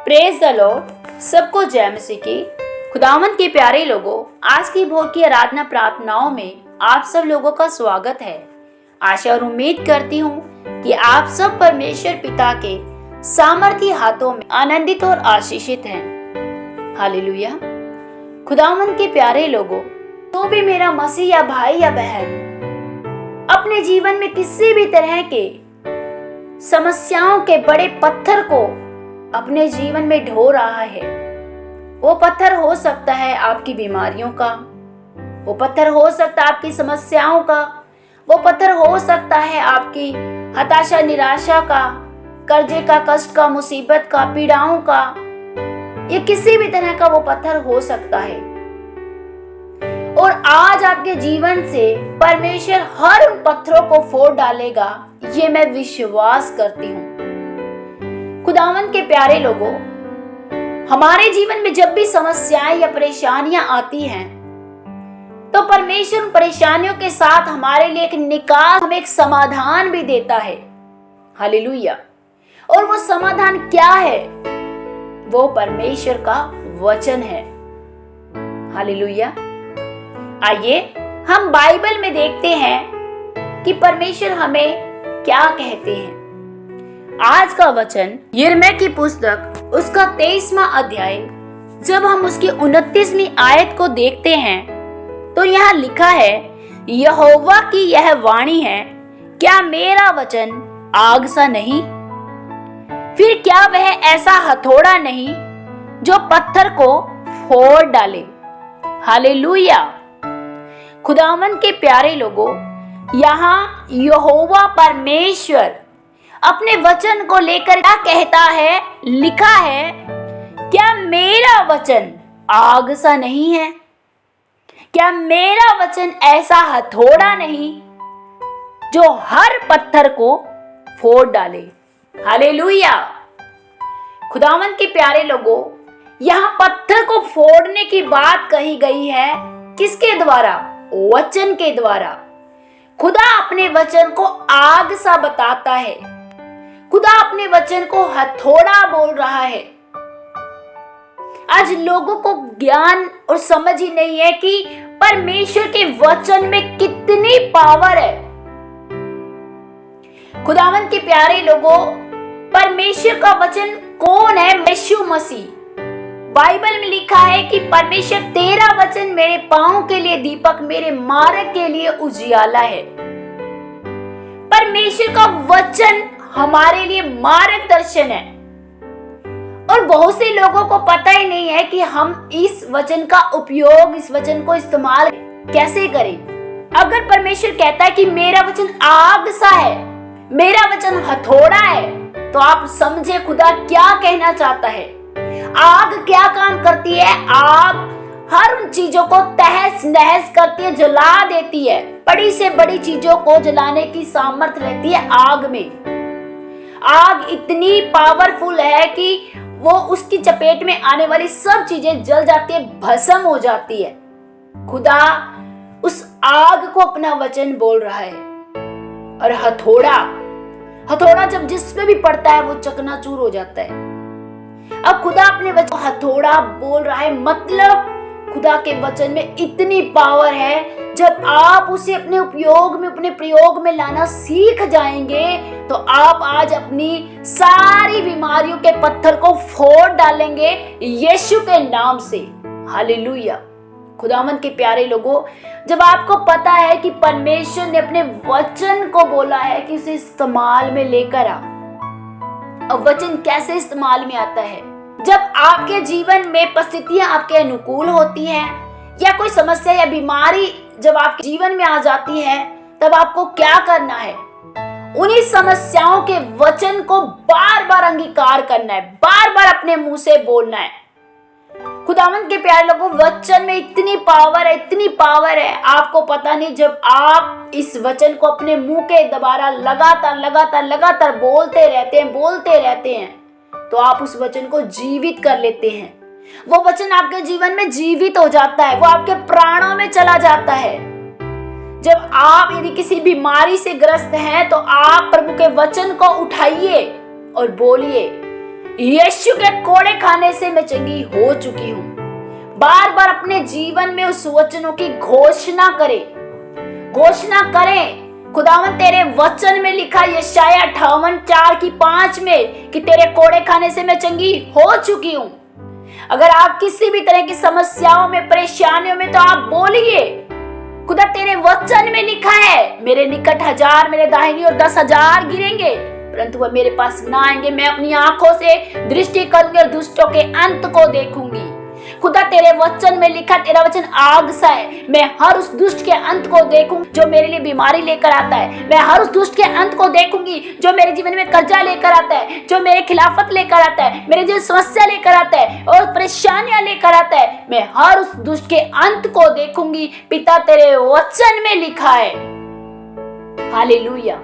Praise the Lord. सबको जय मसीह की। खुदावंद के प्यारे लोगों, आज की भोर की आराधना प्रार्थनाओं में आप सब लोगों का स्वागत है। आशा और उम्मीद करती हूँ कि आप सब परमेश्वर पिता के सामर्थी हाथों में आनंदित और आशीषित हैं। हालेलुया। खुदावंद के प्यारे लोगों, तो भी मेरा मसीह या भाई या बहन अपने जीवन में किसी भी तरह के समस्याओं के बड़े पत्थर को अपने जीवन में ढो रहा है। वो पत्थर हो सकता है आपकी बीमारियों का, वो पत्थर हो सकता है आपकी समस्याओं का, वो पत्थर हो सकता है आपकी हताशा निराशा का, कर्जे का, कष्ट का, मुसीबत का, पीड़ाओं का, ये किसी भी तरह का वो पत्थर हो सकता है। और आज आपके जीवन से परमेश्वर हर उन पत्थरों को फोड़ डालेगा, ये मैं विश्वास करती हूँ। खुदावंद के प्यारे लोगों, हमारे जीवन में जब भी समस्याएं या परेशानियां आती हैं, तो परमेश्वर उन परेशानियों के साथ हमारे लिए एक निकाल, हमें एक समाधान भी देता है। हालेलुया। और वो समाधान क्या है? वो परमेश्वर का वचन है। हालेलुया। आइए हम बाइबल में देखते हैं कि परमेश्वर हमें क्या कहते हैं। आज का वचन यिर्मयाह की पुस्तक उसका 23वां अध्याय, जब हम उसकी 29वीं आयत को देखते हैं तो यहाँ लिखा है, यहोवा की यह वाणी है, क्या मेरा वचन आग सा नहीं? फिर क्या वह ऐसा हथौड़ा नहीं जो पत्थर को फोड़ डाले? हालेलुया। खुदावंद के प्यारे लोगों, यहाँ यहोवा परमेश्वर अपने वचन को लेकर क्या कहता है? लिखा है, क्या मेरा वचन आग सा नहीं है? क्या मेरा वचन ऐसा हथौड़ा नहीं जो हर पत्थर को फोड़ डाले? हालेलुया। खुदावंद के प्यारे लोगों, यहाँ पत्थर को फोड़ने की बात कही गई है। किसके द्वारा? वचन के द्वारा। खुदा अपने वचन को आग सा बताता है। खुदा अपने वचन को हथौड़ा बोल रहा है। आज लोगों को ज्ञान और समझ ही नहीं है कि परमेश्वर के वचन में कितनी पावर है। खुदावंद के प्यारे लोगों, परमेश्वर का वचन कौन है? यीशु मसीह। बाइबल में लिखा है कि परमेश्वर तेरा वचन मेरे पांव के लिए दीपक, मेरे मार्ग के लिए उजियाला है। परमेश्वर का वचन हमारे लिए मार्गदर्शन है। और बहुत से लोगों को पता ही नहीं है कि हम इस वचन का उपयोग, इस वचन को इस्तेमाल कैसे करें। अगर परमेश्वर कहता है कि मेरा वचन आग सा है, मेरा वचन हथौड़ा है, तो आप समझे खुदा क्या कहना चाहता है। आग क्या काम करती है? आग हर उन चीजों को तहस नहस करती है, जला देती है। बड़ी से बड़ी चीजों को जलाने की सामर्थ्य रहती है आग में। आग इतनी पावरफुल है कि वो उसकी चपेट में आने वाली सब चीजें जल जाती है, भस्म हो जाती है। खुदा उस आग को अपना वचन बोल रहा है। और हथौड़ा जब जिस पे भी पड़ता है वो चकनाचूर हो जाता है। अब खुदा अपने वचन हथौड़ा बोल रहा है, मतलब खुदा के वचन में इतनी पावर है। जब आप उसे अपने उपयोग में, अपने प्रयोग में लाना सीख जाएंगे, तो आप आज अपनी सारी बीमारियों के पत्थर को फोड़ डालेंगे यीशु के नाम से। हालेलुया। खुदावंद के प्यारे लोगों, जब आपको पता है कि परमेश्वर ने अपने वचन को बोला है कि उसे इस्तेमाल में लेकर आ। अब वचन कैसे इस्तेमाल में आता है? जब आपके जीवन में परिस्थितियां आपके अनुकूल होती हैं, या कोई समस्या या बीमारी जब आपके जीवन में आ जाती है, तब आपको क्या करना है? उन्हीं समस्याओं के वचन को बार बार अंगीकार करना है, बार बार अपने मुंह से बोलना है। खुदावंद के प्यारे लोगों, वचन में इतनी पावर है, इतनी पावर है, आपको पता नहीं। जब आप इस वचन को अपने मुंह के द्वारा लगातार बोलते रहते हैं, तो आप उस वचन को जीवित कर लेते हैं। वो वचन आपके जीवन में जीवित हो जाता है, वो आपके प्राणों में चला जाता है। जब आप यदि किसी बीमारी से ग्रस्त हैं, तो आप प्रभु के वचन को उठाइए और बोलिए, यीशु के कोड़े खाने से मैं चंगी हो चुकी हूँ। बार बार अपने जीवन में उस वचनों की घोषणा करें। खुदावन तेरे वचन में लिखा यशाया 58:4-5 में कि तेरे कोड़े खाने से मैं चंगी हो चुकी हूँ। अगर आप किसी भी तरह की समस्याओं में, परेशानियों में, तो आप बोलिए, खुदा तेरे वचन में लिखा है, मेरे निकट 1000 मेरे दाहिनी और 10,000 गिरेंगे परंतु वह मेरे पास ना आएंगे। मैं अपनी आंखों से दृष्टि करूंगी और दुष्टों के अंत को देखूंगी। खुदा तेरे वचन में लिखा, तेरा वचन आग सा है। मैं हर उस दुष्ट के अंत को देखूंगी जो मेरे लिए बीमारी लेकर आता है। मैं हर उस दुष्ट के अंत को देखूंगी जो मेरे जीवन में कर्जा लेकर आता है, जो मेरे खिलाफत लेकर आता है, मेरे जीवन समस्या लेकर आता है और परेशानियां लेकर आता है। मैं हर उस दुष्ट के अंत को देखूंगी। पिता तेरे वचन में लिखा है। हालेलुया।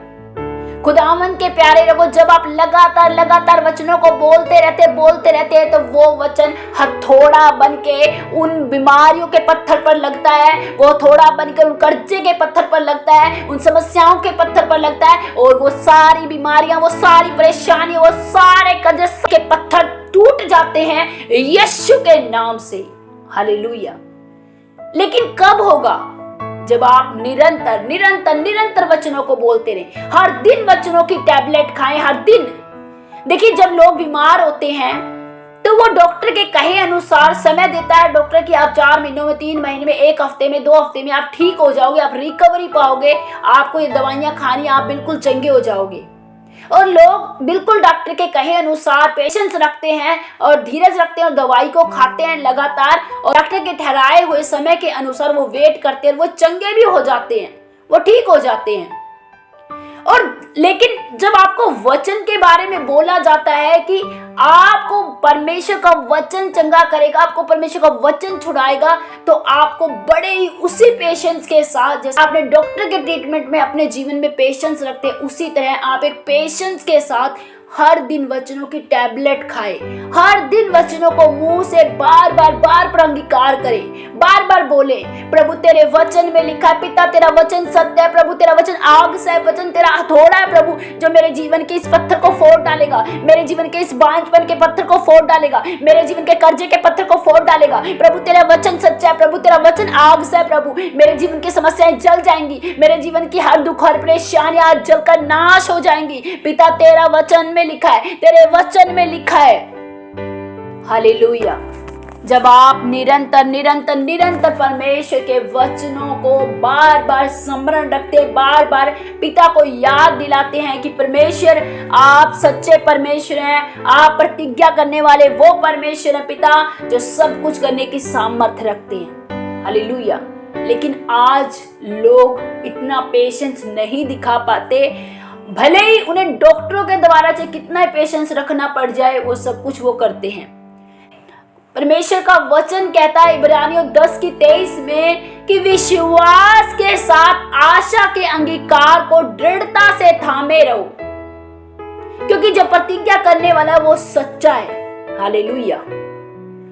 खुदावन के प्यारे लोगों, जब आप लगातार वचनों को बोलते रहते हैं तो वो वचन हथौड़ा बन के उन बीमारियों के पत्थर पर लगता है, वो हथौड़ा बनकर उन कर्जे के पत्थर पर लगता है, उन समस्याओं के पत्थर पर लगता है और वो सारी बीमारियां, वो सारी परेशानियां, वो सारे कर्जे के पत्थर टूट जाते हैं यीशु के नाम से। हालेलुया। लेकिन कब होगा? जब आप निरंतर वचनों को बोलते रहे, हर दिन वचनों की टैबलेट खाएं, हर दिन। देखिए, जब लोग बीमार होते हैं तो वो डॉक्टर के कहे अनुसार समय देता है डॉक्टर कि आप 4 महीनों में, 3 महीने में, 1 हफ्ते में, 2 हफ्ते में आप ठीक हो जाओगे, आप रिकवरी पाओगे, आपको ये दवाइयां खानी, आप बिल्कुल चंगे हो जाओगे। और लोग बिल्कुल डॉक्टर के कहे अनुसार पेशेंस रखते हैं और धीरज रखते हैं और दवाई को खाते हैं लगातार, और डॉक्टर के ठहराए हुए समय के अनुसार वो वेट करते हैं, वो चंगे भी हो जाते हैं, वो ठीक हो जाते हैं। और लेकिन जब आपको वचन के बारे में बोला जाता है कि आपको परमेश्वर का वचन चंगा करेगा, आपको परमेश्वर का वचन छुड़ाएगा, तो आपको बड़े ही उसी पेशेंस के साथ, जैसे आपने डॉक्टर के ट्रीटमेंट में अपने जीवन में पेशेंस रखते हैं, उसी तरह आप एक पेशेंस के साथ हर दिन वचनों की टैबलेट खाए, हर दिन वचनों को मुंह से बार बार अंगीकार करें, बार बोले, प्रभु तेरे वचन में लिखा है, पिता तेरा वचन सत्य है, प्रभु तेरा वचन आग से है, वचन तेरा हथौड़ा है प्रभु, जो मेरे जीवन के इस पत्थर को फोड़ डालेगा, मेरे जीवन के इस बांझपन के पत्थर को फोड़ डालेगा, मेरे जीवन के कर्जे के पत्थर को फोड़ डालेगा। प्रभु तेरा वचन सच्चा है, प्रभु तेरा वचन आग से है, प्रभु मेरे जीवन की समस्याएं जल जाएंगी, मेरे जीवन की हर दुख, हर परेशानियां जलकर नाश हो जाएंगी। पिता तेरा वचन में लिखा है, तेरे वचन में लिखा है। हालेलुया। जब आप निरंतर परमेश्वर के वचनों को बार स्मरण रखते, बार पिता को याद दिलाते हैं कि परमेश्वर आप सच्चे परमेश्वर हैं, आप प्रतिज्ञा करने वाले वो परमेश्वर हैं पिता, जो सब कुछ करने की सामर्थ्य रखते हैं। हालेलुया। लेकिन आज लोग इतना पेशेंस नहीं दिखा पाते, भले ही उन्हें डॉक्टरों के द्वारा से कितना पेशेंस रखना पड़ जाए, वो सब कुछ वो करते हैं। परमेश्वर का वचन कहता है इब्रानियों 10:23 में कि विश्वास के साथ आशा के अंगीकार को दृढ़ता से थामे रहो, क्योंकि जो प्रतिज्ञा करने वाला वो सच्चा है। हालेलुया।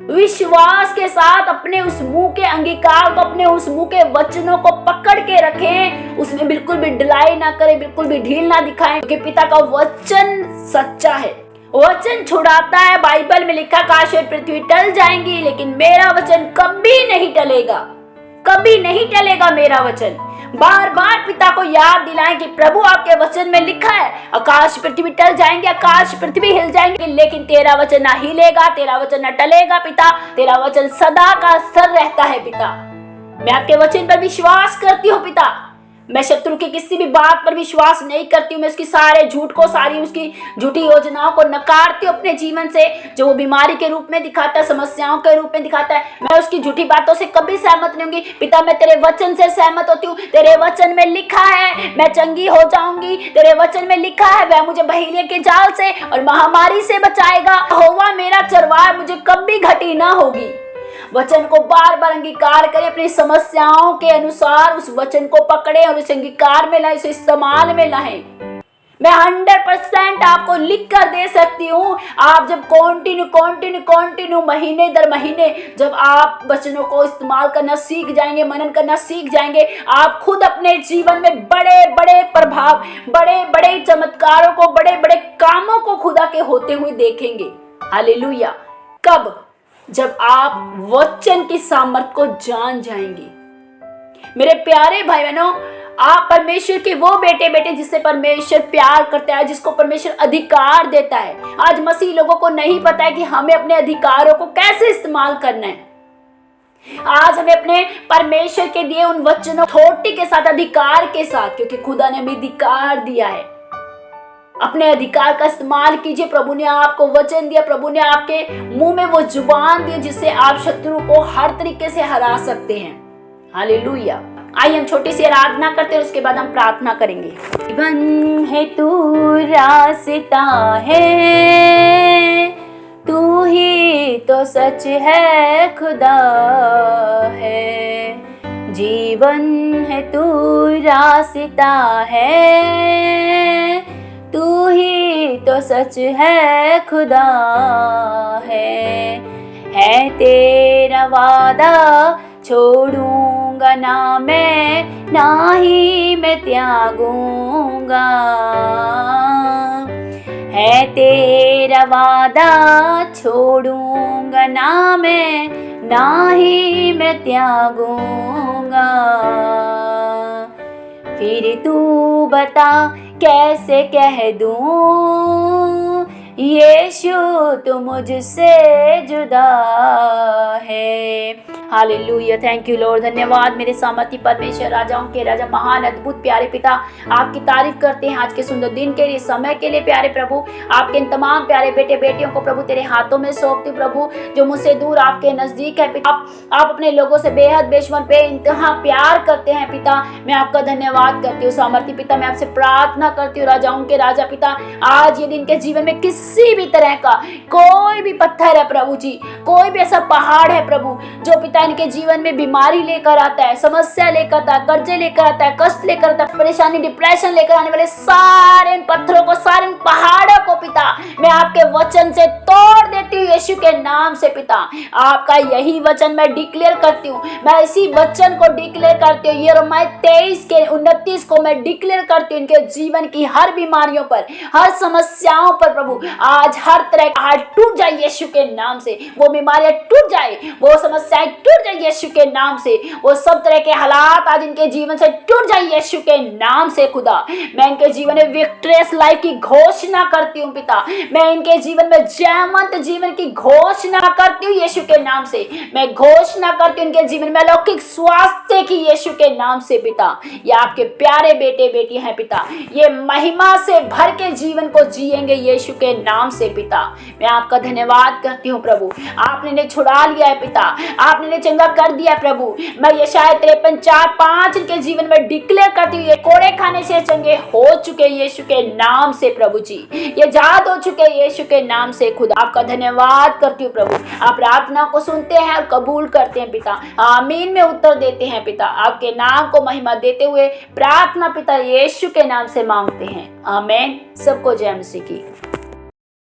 विश्वास के साथ अपने उस मुंह के अंगीकार को, अपने उस मुंह के वचनों को पकड़ के रखें, उसमें बिल्कुल भी ढिलाई ना करें, बिल्कुल भी ढील ना दिखाएं, क्योंकि पिता का वचन सच्चा है, वचन छुड़ाता है। बाइबल में लिखा, आकाश और पृथ्वी टल जाएंगी लेकिन मेरा वचन कभी नहीं टलेगा, कभी नहीं टलेगा मेरा वचन। बार पिता को याद दिलाएं कि प्रभु आपके वचन में लिखा है, आकाश पृथ्वी टल जाएंगे, आकाश पृथ्वी हिल जाएंगे, लेकिन तेरा वचन ना हिलेगा, तेरा वचन ना टलेगा पिता, तेरा वचन सदा का स्थिर रहता है पिता। मैं आपके वचन पर विश्वास करती हूँ पिता, मैं शत्रु की किसी भी बात पर विश्वास नहीं करती हूँ, मैं उसकी सारे झूठ को, सारी उसकी झूठी योजनाओं को नकारती हूँ अपने जीवन से, जो वो बीमारी के रूप में दिखाता है, समस्याओं के रूप में दिखाता है। मैं उसकी झूठी बातों से कभी सहमत नहीं होंगी पिता, मैं तेरे वचन से सहमत होती हूँ। तेरे वचन में लिखा है मैं चंगी हो जाऊंगी, तेरे वचन में लिखा है वह मुझे बहेलिये के जाल से और महामारी से बचाएगा, यहोवा मेरा चरवाहा, मुझे कभी घटी ना होगी। वचन को बार अंगीकार करें, अपनी समस्याओं के अनुसार उस वचन को पकड़े और उस अंगीकार में लाएं, उसे इस्तेमाल में लाएं। मैं 100% आपको लिख कर दे सकती हूँ, आप जब कंटिन्यू महीने दर महीने जब आप वचनों को इस्तेमाल करना सीख जाएंगे, मनन करना सीख जाएंगे, आप खुद अपने जीवन में बड़े प्रभाव, बड़े चमत्कारों को, बड़े कामों को खुदा के होते हुए देखेंगे। हालेलुया। कब? जब आप वचन की सामर्थ को जान जाएंगे। मेरे प्यारे भाई बहनों, आप परमेश्वर के वो बेटे जिससे परमेश्वर प्यार करता है, जिसको परमेश्वर अधिकार देता है। आज मसीह लोगों को नहीं पता है कि हमें अपने अधिकारों को कैसे इस्तेमाल करना है। आज हमें अपने परमेश्वर के दिए उन वचनों अथॉरिटी के साथ, अधिकार के साथ, क्योंकि खुदा ने हमें अधिकार दिया है, अपने अधिकार का इस्तेमाल कीजिए। प्रभु ने आपको वचन दिया, प्रभु ने आपके मुंह में वो जुबान दी जिससे आप शत्रु को हर तरीके से हरा सकते हैं। हालेलुया। आइए हम छोटी सी आराधना करते हैं, उसके बाद हम प्रार्थना करेंगे। जीवन है तू रास्ता है, तू ही तो सच है खुदा है। जीवन है तू रास्ता है, तू ही तो सच है खुदा है तेरा वादा छोड़ूंगा ना मैं, ना ही मैं त्यागूंगा। है तेरा वादा छोड़ूंगा ना मैं, ना ही मैं त्यागूंगा। फिर तू बता कैसे कह दूं, यीशु तू मुझसे जुदा है। हालेलुया। Thank you Lord. धन्यवाद मेरे सामर्थी परमेश्वर, राजाओं के राजा, महान अद्भुत प्यारे पिता, आपकी तारीफ करते हैं आज के सुंदर दिन के लिए, समय के लिए। प्यारे प्रभु, आपके इन तमाम प्यारे बेटे बेटियों को प्रभु तेरे हाथों में सौंपती हूं प्रभु, जो मुझसे दूर आपके नजदीक है पिता। आप अपने लोगों से बेहद बेशुमार बेइंतहा प्यार करते हैं पिता। मैं आपका धन्यवाद करती हूँ सामर्थी पिता। मैं आपसे प्रार्थना करती हूँ राजाओं के राजा पिता, आज यदि इनके जीवन में किसी भी तरह का कोई भी पत्थर है प्रभु जी, कोई भी ऐसा पहाड़ है प्रभु जो पिता इनके जीवन में बीमारी लेकर आता है, समस्या लेकर आता है, कर्जे लेकर आता है, कष्ट लेकर आता है, परेशानी डिप्रेशन लेकर आने वाले सारे पत्थरों को, सारे पहाड़ों को पिता मैं आपके वचन से तोड़ देती हूँ यीशु के नाम से पिता। आपका यही वचन मैं डिक्लेयर करती हूँ, मैं इसी वचन को डिक्लेयर करती हूँ। यिर्मयाह 23 के 29 को मैं डिक्लेयर करती हूँ इनके जीवन की हर बीमारियों पर, हर समस्याओं पर प्रभु आज हर तरह का हाथ टूट जाए यीशु के नाम से, वो बीमारियां टूट जाए, वो समस्याएं टूट जाए यीशु के नाम से, वो सब तरह के हालात आज इनके जीवन से टूट जाए यीशु के नाम से। खुदा मैं इनके जीवन में विक्टोरियस लाइफ की घोषणा करती हूँ पिता। मैं इनके जीवन में जयवंत जीवन की घोषणा करती हूँ यीशु के नाम से। मैं घोषणा करती हूँ इनके जीवन में अलौकिक स्वास्थ्य की यीशु के नाम से पिता। ये आपके प्यारे बेटे बेटी हैं पिता, ये महिमा से भर के जीवन को जिएंगे यीशु के नाम से पिता। मैं आपका धन्यवाद करती हूँ प्रभु, आपने इन्हें छुड़ा लिया है पिता, आपने इन्हें चंगा कर दिया प्रभु। मैं यशायाह 53:4-5 इनके जीवन में डिक्लेयर करती हूँ, ये कोड़े खाने से चंगे हो चुके यीशु के नाम से प्रभु जी, ये जाद हो चुके यीशु के नाम से। खुदा आपका धन्यवाद करती हूँ प्रभु, आप प्रार्थना को सुनते हैं और कबूल करते हैं पिता, आमीन में उत्तर देते हैं पिता। आपके नाम को महिमा देते हुए प्रार्थना पिता यीशु के नाम से मांगते हैं, आमीन। सबको जय मसीह की।